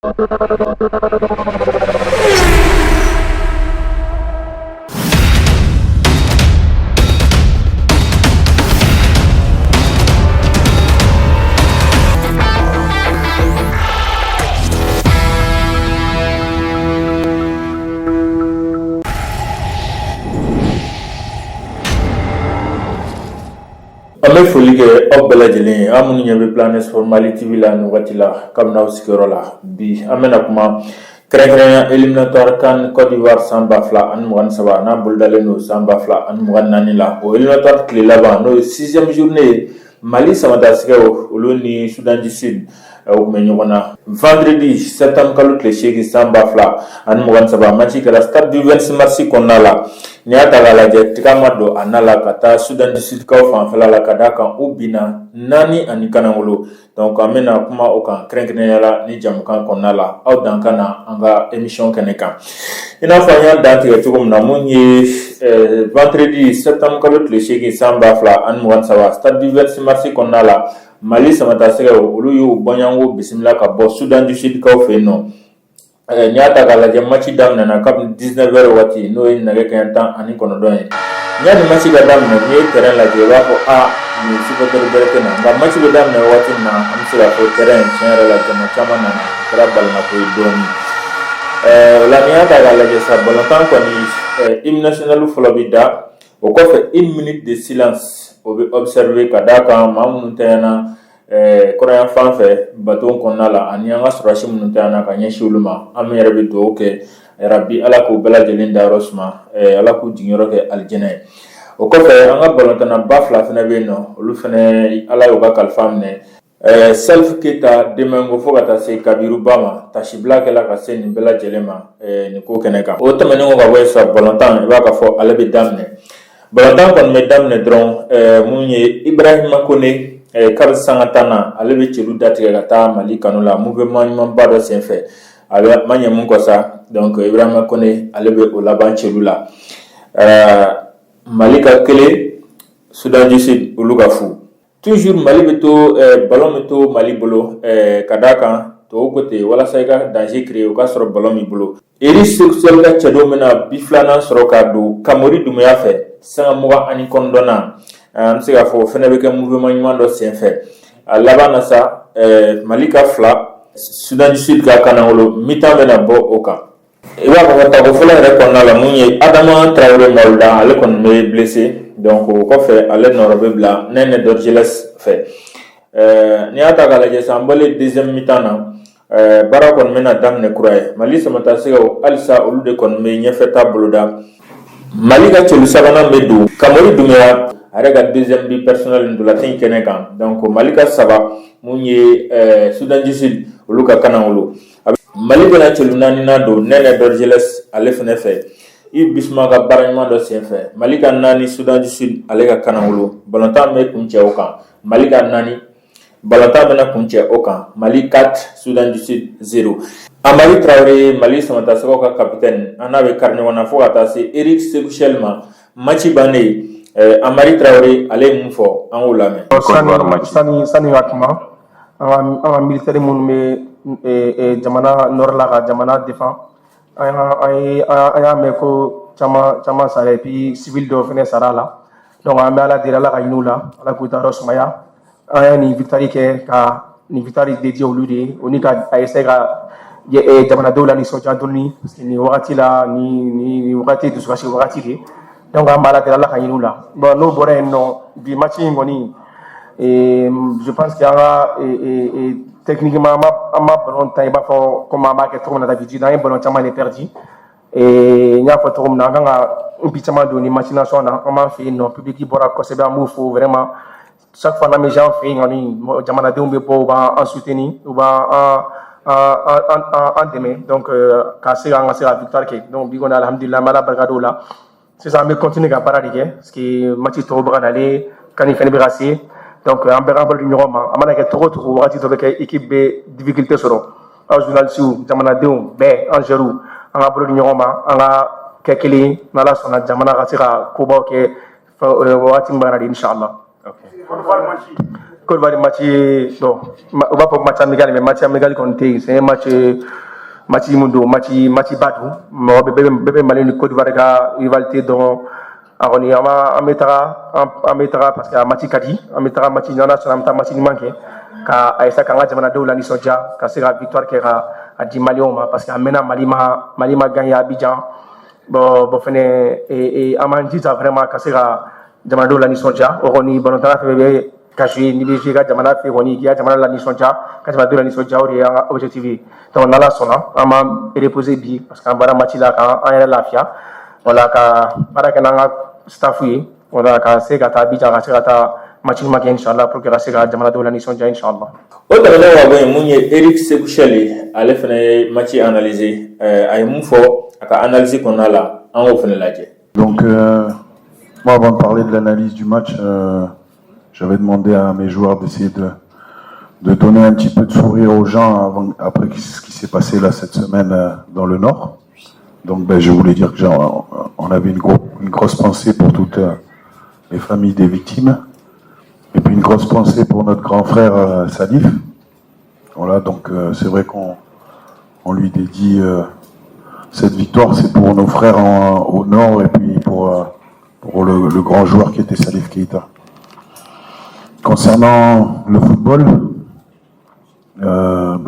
An bɛ foli kɛ aw bɛɛ lajɛlen an minnu ɲɛ bɛ Planet Sport Mali TV la nin wagati la kabini aw sigiyɔrɔ la bi an bɛna kuma kɛrɛnkɛrɛnya éliminatoire CAN Côte d'Ivoire san 2023 n'a bolodalen don san 2024 la o éliminatoire tile laban n'o ye 6e journée ye Mali samatasigiw olu ni Soudan du Sud u tun bɛ ɲɔgɔn na vendredi septembre kalo tile 8 san 2023 match kɛra stade du 26 mars kɔnɔna la n'i y'a ta k'a lajɛ tiga ma don a na la ka taa Soudan du Sud kaw fanfɛla la ka d'a kan u binna 4 kanangolo donc an bɛna kuma o kan kɛrɛnkɛrɛnya la ni jamukan kɔnɔna la aw dan ka na an ka émission kɛnɛ kan i n'a fɔ an y'a dan tigɛ cogo min na mun ye vendredi septembre kalo tile 8 san 2023 stade du 26 mars kɔnɔna la Mali samatasigiw olu y'u bɔɲɔgɔnko bisimila ka bɔ Soudan du Sud kaw fɛ yen nɔ n'i y'a ta k'a lajɛ match daminɛna kabini 19h waati n'o ye nɛgɛ kanɲɛ 19 ye yani match ka daminɛ n'i ye terrain lajɛ i b'a fɔ nin supporter bɛrɛ tɛ na nka match bɛ daminɛ waati min na an bɛ se k'a fɔ terrain tiɲɛ yɛrɛ la jama caman nana o kɛra balimako ye dɔɔni o la n'i y'a ta k'a lajɛ sa balontan kɔni hymne national fɔlɔ bɛ da o kɔfɛ 1 minute de silence o bɛ observer ka d'a kan maa minnu tɛɲɛna kɔrɔyan fan fɛ baton kɔnɔna la ani an ka sɔrɔsi minnu tɛɲɛna ka ɲɛsin olu ma an yɛrɛ bɛ dugawu kɛ rabi ala k'u bɛɛ lajɛlen dayɔrɔ suma ala k'u jiginyɔrɔ kɛ alijɛnɛ ye o kɔfɛ an ka balontanna fila fana bɛ yen nɔ olu fana ala y'u ka kalifa minɛ Salif Keita Demengo fo ka taa se Kabiruba ma tasibila kɛla ka se nin bɛɛ lajɛlen ma nin ko kɛnɛ kan o tɛmɛnen kɔ ka bɔ yen sa balontan i b'a ka fɔ ale bɛ daminɛ balontan kɔni bɛ daminɛ dɔrɔn mun ye Ibrahima Kone kari sanga tan na ale bɛ celu datigɛ ka taa Mali kanu la mouvement ɲumanba dɔ senfɛ a bɛ ma ɲɛ mun kɔ sa donc Ibrahima Kone ale bɛ o laban celu la Mali ka kelen Soudan du Sud olu ka fu toujours Mali bɛ to ballon bɛ to Mali bolo ka d'a kan to côté walasa i ka danger créer o ka sɔrɔ ballon b'i bolo Eri Sexuel ka cɛdon bɛna bi filanan sɔrɔ ka don Kamori Dumbuya fɛ sanga 29 na an bɛ se k'a fɔ o fana bɛ kɛ mouvement ɲuman dɔ senfɛ a laban na sa Mali ka 2 Soudan du Sud ka kanangolo mi-temps bɛna bɔ o kan i b'a fɔ ko tako fɔlɔ yɛrɛ kɔnɔna la mun ye Adama Traoré Maouda ale kɔni bɛ blessé donc o kɔfɛ ale nɔrɔ bɛ bila Nene Dorgeles fɛ n'i y'a ta k'a lajɛ sa an bɔlen deuxième mi-temps na baara kɔni bɛna daminɛ kura ye Mali samatasigiw halisa olu de kɔni bɛ ɲɛfɛta boloda Mali ka celu sabanan bɛ don Kamori Dumbuya a yɛrɛ ka deuxième bi personnel ndolantin kɛnɛ kan donc Mali ka 3 mun ye Soudan du Sud olu ka kanangolo Mali bɛna celu 4nan don Nene Dorgeles ale fana fɛ Yves Bissouma ka baara ɲuman dɔ senfɛ Mali ka 4 Soudan du Sud ale ka kanangolo balontan bɛ kun cɛ o kan Mali ka 4 balontan bɛna kun cɛ o kan Mali 4 Soudan du Sud 0 Amari Traoré Mali samatasigiw ka capitaine an n'a bɛ kari ɲɔgɔn na fo ka taa se Eric Sekuchel ma match bannen Amari Traoré ale ye mun fɔ an k'o lamɛn sani ka kuma an ka militaire minnu bɛ jamana nord la ka jamana défend an y'a mɛn ko caman sara et puis civil dɔw fana sara la donc an bɛ ala deli ala ka ɲini u la ala k'u ta yɔrɔ sumaya an ye nin victoire kɛ ka nin victoire dédié olu de ye o ni ka a essayer ka jamanadenw la nisɔndiya dɔɔni parce que nin wagati la ni wagati dusukasi wagati de donc an b'a ala deli ala ka ɲini u la bon n'o bɔra yen nɔ bi match in kɔni je pense que an ka techniquement an ma ballon ta i b'a fɔ comme an b'a kɛ cogo min na d'habitude an ye ballon caman de perdu n y'a fɔ cogo min na an kan ka bi caman don ni machination na an b'an fɛ yen nɔ public bɔra kosɛbɛ an b'u fo vraiment chaque fois n'an bɛ gens fɛ yen kɔni jamanadenw bɛ bɔ u b'an soutenir u b'an dɛmɛ donc ka se ka victoire kɛ donc bi kɔni alhamdulilah an bɛ ala barika da o la sisan an bɛ continuer ka baara de kɛ parce que match tɔw bɛ ka nalen kani fɛnɛ bɛ ka se donc an bɛɛ ka balo di ɲɔgɔn ma a mana kɛ cogo o cogo wagati dɔ bɛ kɛ équipe bɛ difficulté sɔrɔ aw journalistes jamanadenw bɛɛ an gérés an ka balo di ɲɔgɔn ma an ka kɛ kelen n'ala sɔnna jamana ka se ka kobaw kɛ wagati min bɛ ka na di inshallah Côte d'Ivoire match bon on va pas match amical mais match amical compté c'est un match mundo match batu mo bébé malin ni Côte d'Ivoire ka rivalité donc aroni ametara parce que match kadi ametara match nana sanamta match ni manqué ka aisa kanga jamana do la ni soja ka sera victoire ke a di Malion parce que amena Malima gagné à Abidjan bon fene et amanji ça vraiment ka sera jamana do la ni soja oroni bonotara febe kashi ni biji ka jamana fe roni ki jamana la ni soja ka jamana do la ni soja ori objectif donc nala sona ama reposer bi parce que bara match la ka en lafia wala ka para ka nanga staff yi wala ka se ka ta Abidjan ka se ka ta match ma ke inshallah pour que ka se ka jamana do la ni soja inshallah o tɛmɛnen wa bɔ yen mun ye Eric Sékou-Chelle ale fana ye match analysé a ye mun fɔ a ka analyse kɔnɔna la an k'o fana lajɛ. Donc moi avant de parler de l'analyse du match j'avais demandé à mes joueurs d'essayer de donner un petit peu de sourire aux gens après ce qui s'est passé là cette semaine dans le Nord. Donc je voulais dire que on avait une grosse pensée pour toutes les familles des victimes. Et puis une grosse pensée pour notre grand frère Salif. Voilà, donc c'est vrai qu'on lui dédie cette victoire, c'est pour nos frères au nord et puis pour le grand joueur qui était Salif Keita. Concernant le football,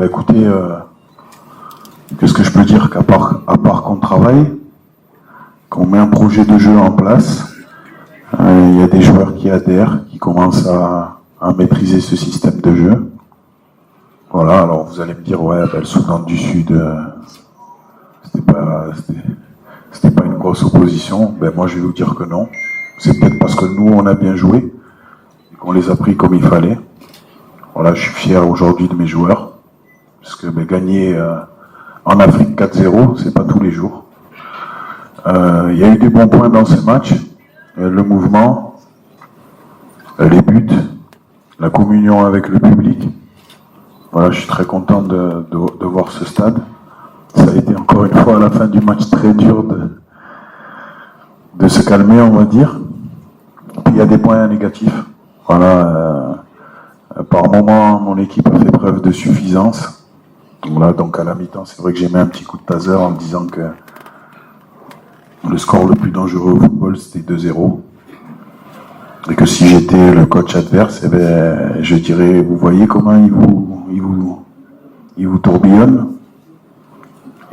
écoutez, qu'est-ce que je peux dire qu'à part qu'on travaille, qu'on met un projet de jeu en place, il y a des joueurs qui adhèrent, qui commencent à maîtriser ce système de jeu. Voilà, alors vous allez me dire, ouais, le Soudan du Sud, c'était pas une grosse opposition. Moi, je vais vous dire que non. C'est peut-être parce que nous, on a bien joué et qu'on les a pris comme il fallait. Voilà, je suis fier aujourd'hui de mes joueurs parce que gagner en Afrique 4-0, c'est pas tous les jours. Il y a eu des bons points dans ce match. Le mouvement, les buts, la communion avec le public. Voilà, je suis très content de voir ce stade. Ça a été encore une fois à la fin du match très dur de se calmer, on va dire. Puis il y a des points négatifs. Voilà, par moment, mon équipe a fait preuve de suffisance. Voilà, donc à la mi-temps, c'est vrai que j'ai mis un petit coup de taser en me disant que le score le plus dangereux au football, c'était 2-0. Et que si j'étais le coach adverse, je dirais, vous voyez comment il vous tourbillonne.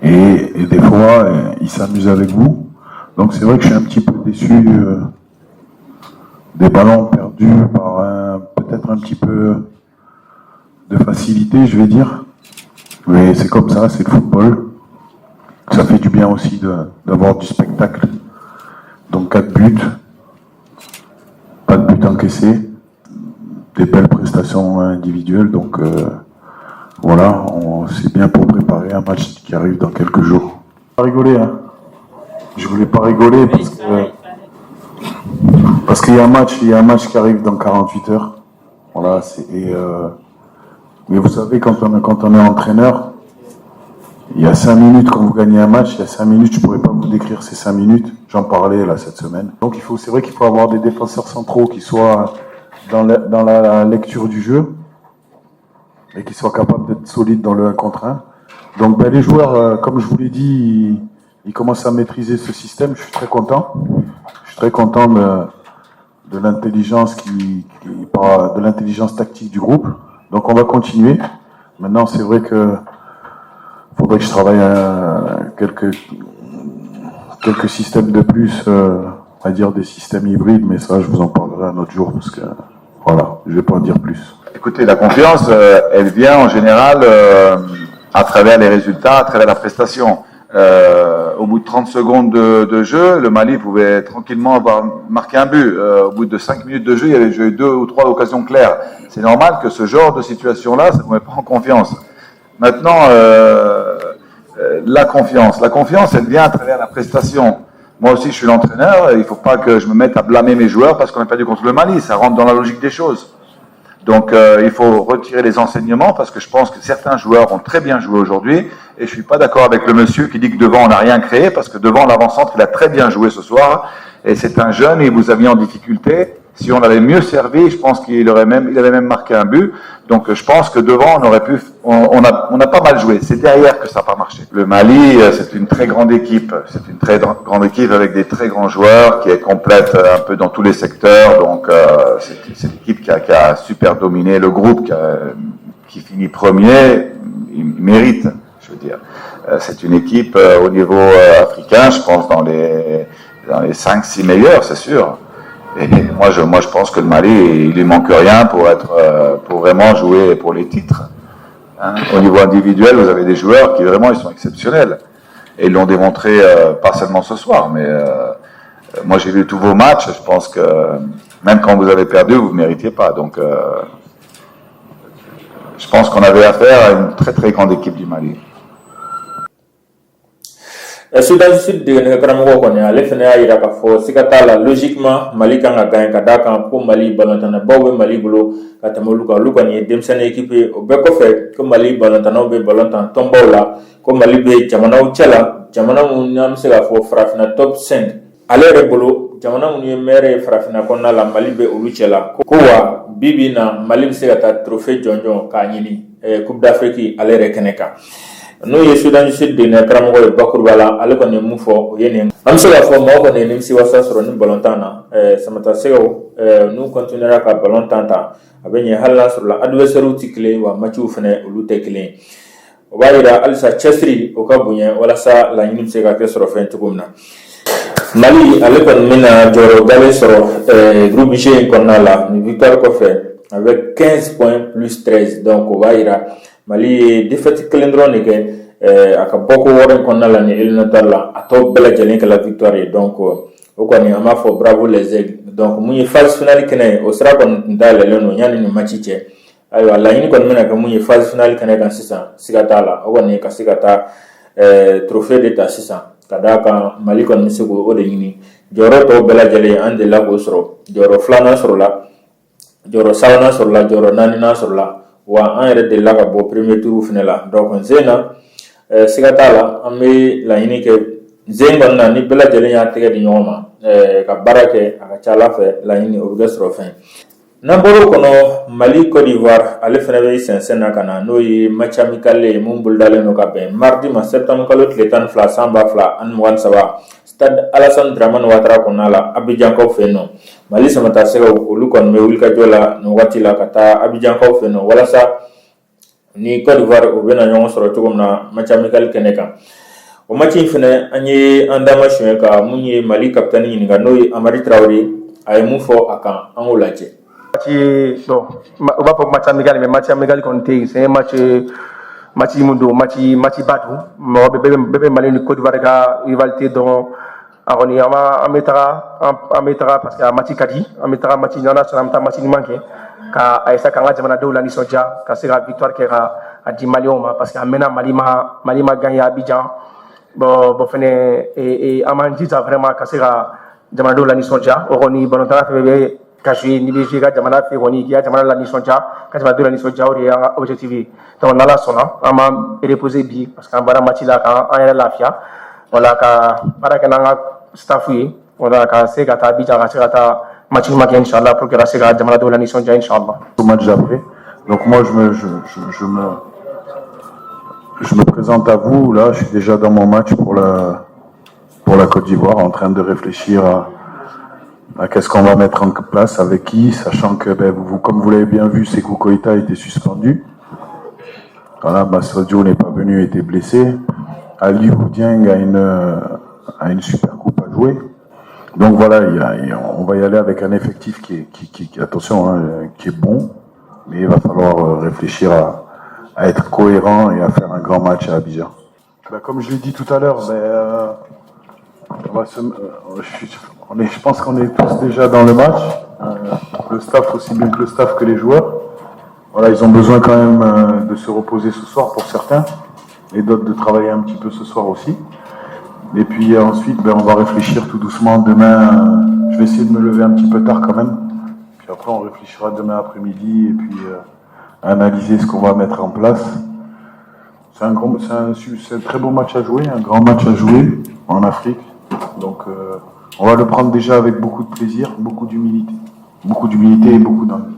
Et des fois, il s'amuse avec vous. Donc c'est vrai que je suis un petit peu déçu des ballons perdus par peut-être un petit peu de facilité, je vais dire. Mais c'est comme ça, c'est le football. Ça fait du bien aussi d'avoir du spectacle. Donc 4 buts, pas de buts encaissés, des belles prestations individuelles. Donc voilà, c'est bien pour préparer un match qui arrive dans quelques jours. Pas rigoler, hein. Je voulais pas rigoler parce qu'il y a un match qui arrive dans 48 heures. Voilà, mais vous savez, quand on est entraîneur, il y a 5 minutes quand vous gagnez un match, il y a 5 minutes, je ne pourrais pas vous décrire ces 5 minutes. J'en parlais là cette semaine. Donc c'est vrai qu'il faut avoir des défenseurs centraux qui soient dans la lecture du jeu et qui soient capables d'être solides dans le 1 contre 1. Donc les joueurs, comme je vous l'ai dit, ils commencent à maîtriser ce système. Je suis très content. Je suis très content de l'intelligence de l'intelligence tactique du groupe. Donc on va continuer. Maintenant, c'est vrai que faudrait que je travaille quelques systèmes de plus, on va dire des systèmes hybrides, mais ça, je vous en parlerai un autre jour parce que voilà, je vais pas en dire plus. Écoutez, la confiance, elle vient en général à travers les résultats, à travers la prestation. Au bout de 30 secondes de jeu, le Mali pouvait tranquillement avoir marqué un but. Au bout de 5 minutes de jeu, il y avait eu 2 ou 3 occasions claires. C'est normal que ce genre de situation-là, ça ne vous met pas en confiance. Maintenant, la confiance, elle vient à travers la prestation. Moi aussi, je suis l'entraîneur. Il ne faut pas que je me mette à blâmer mes joueurs parce qu'on a perdu contre le Mali. Ça rentre dans la logique des choses. Donc, il faut retirer les enseignements parce que je pense que certains joueurs ont très bien joué aujourd'hui. Et je suis pas d'accord avec le monsieur qui dit que devant, on n'a rien créé parce que devant, l'avant-centre, il a très bien joué ce soir. Et c'est un jeune et vous avez mis en difficulté. Si on avait mieux servi, je pense il avait même marqué un but. Donc je pense que devant, on a pas mal joué. C'est derrière que ça n'a pas marché. Le Mali, c'est une très grande équipe. C'est une très grande équipe avec des très grands joueurs qui est complète un peu dans tous les secteurs. Donc c'est une équipe qui a super dominé le groupe, qui finit premier. Il mérite, je veux dire. C'est une équipe au niveau africain, je pense dans les 5-6 meilleurs, c'est sûr. Et moi, je pense que le Mali, il lui manque rien pour vraiment jouer pour les titres. Hein. Au niveau individuel, vous avez des joueurs qui vraiment ils sont exceptionnels. Et ils l'ont démontré pas seulement ce soir, mais moi j'ai vu tous vos matchs. Je pense que même quand vous avez perdu, vous ne méritiez pas. Donc je pense qu'on avait affaire à une très très grande équipe du Mali. Sudan du Sud de karamɔgɔ kɔni ale fana y'a yira k'a fɔ siga t'a la logiquement Mali kan ka gagner ka d'a kan ko Mali balontannabaw bɛ Mali bolo ka tɛmɛ olu kan. Olu kɔni ye denmisɛnnin équipe ye. O bɛɛ kɔfɛ ko Mali balontannaw bɛ balontan tɔnbaw la, ko Mali bɛ jamanaw cɛ la, jamana minnu n'an bɛ se k'a fɔ farafinna top 5. Ale yɛrɛ bolo jamana minnu ye meilleur ye farafinna kɔnɔna la Mali bɛ olu cɛ la. Ko wa bi bi in na Mali bɛ se ka taa trophée jɔnjɔn k'a ɲini Coupe d'Afrique ale yɛrɛ kɛnɛ kan. N'o ye Sudan du Sud de karamɔgɔ ye bakuruba la, ale kɔni ye mun fɔ o ye nin. An bɛ se k'a fɔ mɔgɔ kɔni ye nimisiwasa sɔrɔ ni balontan na. Samata Segaw n'u continuera ka balontan ta a bɛ ɲɛ hali n'a sɔrɔ la adversaires tɛ kelen wa matchw fana olu tɛ kelen. O b'a yira halisa cɛsiri o ka bonya walasa laɲini bɛ se ka kɛ sɔrɔ fɛn cogo min na. Mali ale kɔni bɛna jɔyɔrɔbalen sɔrɔ groupe G in kɔnɔna la ni victoire kɔfɛ avec 15 points plus 13, donc o b'a yira Mali ye défaite kelen dɔrɔn de kɛ a ka bɔko wɔɔrɔ in kɔnɔna la ni éliminatoire la, a tɔ bɛɛ lajɛlen kɛla victoire ye. Donc o kɔni an b'a fɔ bravo les aigles. Donc mun ye phase finale kɛnɛ ye o sira kɔni tun dayɛlɛlen don yanni ni match cɛ. Ayiwa laɲini kɔni bɛna kɛ mun ye phase finale kɛnɛ kan sisan siga t'a la, o kɔni ka se ka taa trophée de ta sisan ka d'a kan Mali kɔni bɛ se k'o de ɲini. Jɔyɔrɔ tɔw bɛɛ lajɛlen an delila k'o sɔrɔ. Jɔyɔrɔ filanan sɔrɔla, jɔyɔrɔ sabanan sɔrɔla, jɔyɔrɔ naaninan sɔrɔla. Wa an yɛrɛ delila ka bɔ premier tour fana la. Donc Nzen na siga t'a la an bɛ laɲini kɛ Nzen kɔni na ni bɛɛ lajɛlen y'a tɛgɛ di ɲɔgɔn ma ka baara kɛ a ka ca Ala fɛ laɲini o bɛ kɛ sɔrɔ fɛn. N'an bɔra o kɔnɔ Mali Côte d'Ivoire ale fana bɛ sɛnsɛn na ka na n'o ye match amical ye mun bolodalen don ka bɛn mardi ma septembre kalo tile 12 san 2023 stade Alassane Dramane Ouattara kɔnɔna la Abidjankaw fɛ yen nɔ. Mali Samata Segaw olu kɔni bɛ wulikajɔ la nin waati la ka taa Abidjankaw fɛ yen nɔ walasa ni Côte d'Ivoire u bɛna ɲɔgɔn sɔrɔ cogo min na match amical kɛnɛ kan. O match in fana an ye an dama suɲɛ ka mun ye Mali capitaine ɲininka n'o ye Amari Traoré a ye mun fɔ a kan an k'o lajɛ. Bon, on va pas match amical, mais match amical compté, c'est un match imundo, match batu. Mais bébé Mali ni Côte d'Ivoire ka rivalité donc aroni ametara parce que match kadi, ametara match nana sur match ni manqué. Ka aisa kanga jamana de la nisonja, ka sera victoire qui a 10 millions parce que amena Mali ma gagné à Abidjan. Bon fene et amanji ça vraiment ka sera jamana de la nisonja, oroni balontara fait kashi ni biji ka jamana fe woni ki jamana la nisonja ka jamana de la nisonja o ya objectif donc nala sona ama reposer bi parce que bara match la ka an yɛrɛ lafiya wala ka bara kana nga staff yi wala ka se ka ta bi ka se ka ta match ma inchallah pour que la se ka jamana de la nisonja inchallah Au match d'après. Donc moi je me présente à vous là, je suis déjà dans mon match pour la Côte d'Ivoire en train de réfléchir à qu'est-ce qu'on va mettre en place, avec qui, sachant que, comme vous l'avez bien vu, Sékou Koïta a été suspendu. Voilà, Massadio n'est pas venu, était blessé. Aliou Dieng a une super coupe à jouer. Donc voilà, on va y aller avec un effectif qui attention, hein, qui est bon, mais il va falloir réfléchir à être cohérent et à faire un grand match à Abidjan. Comme je l'ai dit tout à l'heure, je pense qu'on est tous déjà dans le match, le staff aussi bien que le staff que les joueurs. Voilà, ils ont besoin quand même de se reposer ce soir pour certains, et d'autres de travailler un petit peu ce soir aussi. Et puis ensuite, on va réfléchir tout doucement. Demain, je vais essayer de me lever un petit peu tard quand même. Puis après, on réfléchira demain après-midi et puis analyser ce qu'on va mettre en place. C'est un très beau match à jouer, un grand match à jouer en Afrique. Donc, on va le prendre déjà avec beaucoup de plaisir, beaucoup d'humilité. beaucoup d'humilité et beaucoup d'âme.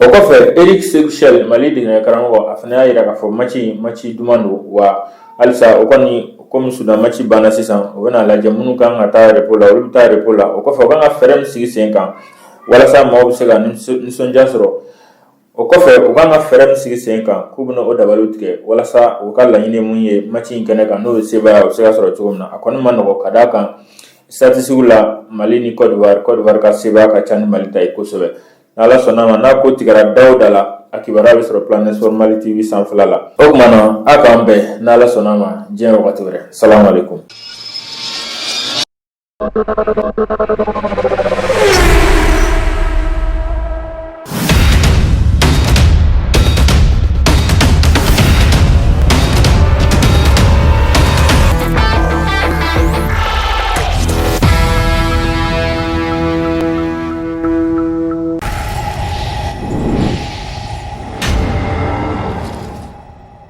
O kɔfɛ Eric Seguchel Mali dingɛ karamɔgɔ a fana y'a yira k'a fɔ match duman don wa halisa o kɔni komi Sudan match banna sisan o bɛna lajɛ minnu kan ka taa repos la olu bɛ taa repos la o kɔfɛ o kan ka fɛɛrɛ min sigi sen kan walasa maaw bɛ se ka nisɔndiya sɔrɔ o kɔfɛ u kan ka fɛɛrɛ min sigi sen kan k'u bɛna o dabaliw tigɛ walasa u ka laɲini mun ye match in kɛnɛ kan n'o ye sebaaya o bɛ se ka sɔrɔ cogo min na a kɔni ma nɔgɔ ka d'a kan statistiques la Mali ni Côte d'Ivoire ka sebaaya ka ca ni Mali ta ye kosɛbɛ. N'Ala sɔnna ma n'a ko tigɛra Dawuda la a kibaruya bɛ sɔrɔ Planet Sport Mali TV sanfɛla la o tuma na a k'an bɛn n'Ala sɔnna ma diɲɛ wagati wɛrɛ salamu alaikum.